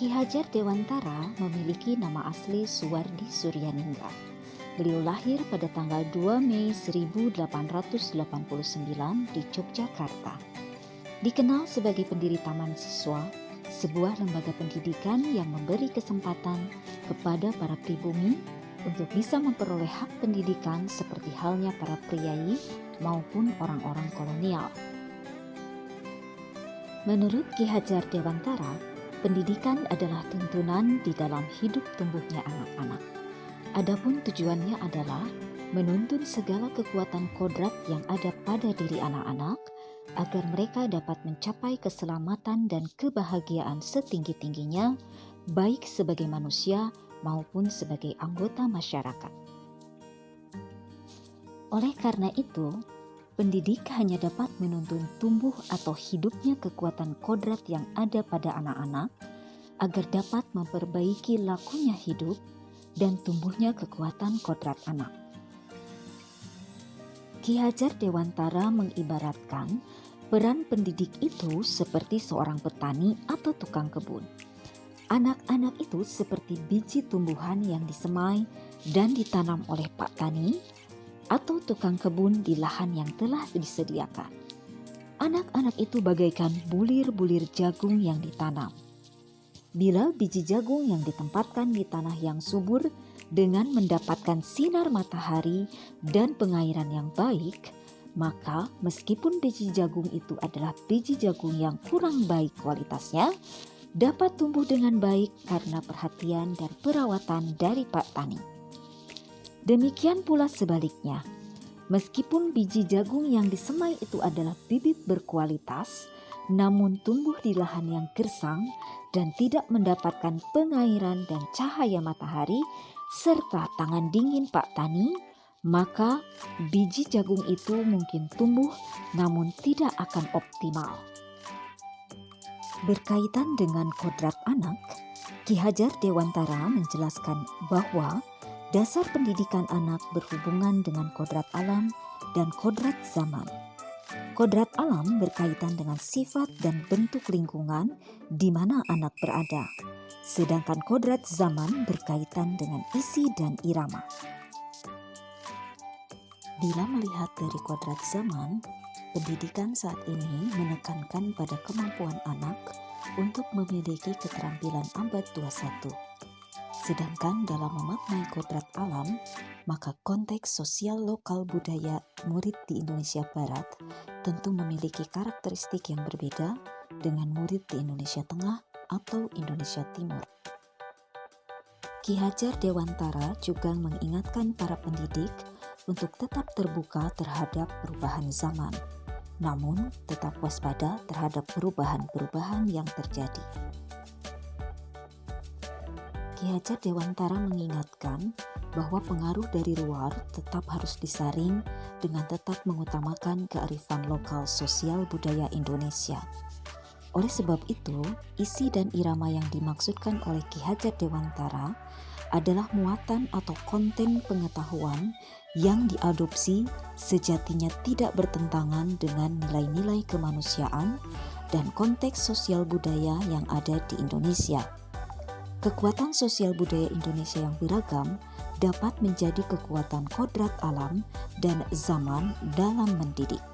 Ki Hajar Dewantara memiliki nama asli Suwardi Suryaningrat. Beliau lahir pada tanggal 2 Mei 1889 di Yogyakarta. Dikenal sebagai pendiri Taman Siswa, sebuah lembaga pendidikan yang memberi kesempatan kepada para pribumi untuk bisa memperoleh hak pendidikan seperti halnya para priai maupun orang-orang kolonial. Menurut Ki Hajar Dewantara, pendidikan adalah tuntunan di dalam hidup tumbuhnya anak-anak. Adapun tujuannya adalah menuntun segala kekuatan kodrat yang ada pada diri anak-anak agar mereka dapat mencapai keselamatan dan kebahagiaan setinggi-tingginya, baik sebagai manusia maupun sebagai anggota masyarakat. Oleh karena itu, pendidik hanya dapat menuntun tumbuh atau hidupnya kekuatan kodrat yang ada pada anak-anak agar dapat memperbaiki lakunya hidup dan tumbuhnya kekuatan kodrat anak. Ki Hajar Dewantara mengibaratkan peran pendidik itu seperti seorang petani atau tukang kebun. Anak-anak itu seperti biji tumbuhan yang disemai dan ditanam oleh Pak Tani atau tukang kebun di lahan yang telah disediakan. Anak-anak itu bagaikan bulir-bulir jagung yang ditanam. Bila biji jagung yang ditempatkan di tanah yang subur dengan mendapatkan sinar matahari dan pengairan yang baik, maka meskipun biji jagung itu adalah biji jagung yang kurang baik kualitasnya, dapat tumbuh dengan baik karena perhatian dan perawatan dari Pak Tani. Demikian pula sebaliknya, meskipun biji jagung yang disemai itu adalah bibit berkualitas, namun tumbuh di lahan yang gersang dan tidak mendapatkan pengairan dan cahaya matahari serta tangan dingin Pak Tani, maka biji jagung itu mungkin tumbuh namun tidak akan optimal. Berkaitan dengan kodrat anak, Ki Hajar Dewantara menjelaskan bahwa dasar pendidikan anak berhubungan dengan kodrat alam dan kodrat zaman. Kodrat alam berkaitan dengan sifat dan bentuk lingkungan di mana anak berada, sedangkan kodrat zaman berkaitan dengan isi dan irama. Bila melihat dari kodrat zaman, pendidikan saat ini menekankan pada kemampuan anak untuk memiliki keterampilan abad 21. Sedangkan dalam memaknai kodrat alam, maka konteks sosial lokal budaya murid di Indonesia Barat tentu memiliki karakteristik yang berbeda dengan murid di Indonesia Tengah atau Indonesia Timur. Ki Hajar Dewantara juga mengingatkan para pendidik untuk tetap terbuka terhadap perubahan zaman, namun tetap waspada terhadap perubahan-perubahan yang terjadi. Ki Hajar Dewantara mengingatkan bahwa pengaruh dari luar tetap harus disaring dengan tetap mengutamakan kearifan lokal sosial budaya Indonesia. Oleh sebab itu, isi dan irama yang dimaksudkan oleh Ki Hajar Dewantara adalah muatan atau konten pengetahuan yang diadopsi sejatinya tidak bertentangan dengan nilai-nilai kemanusiaan dan konteks sosial budaya yang ada di Indonesia. Kekuatan sosial budaya Indonesia yang beragam dapat menjadi kekuatan kodrat alam dan zaman dalam mendidik.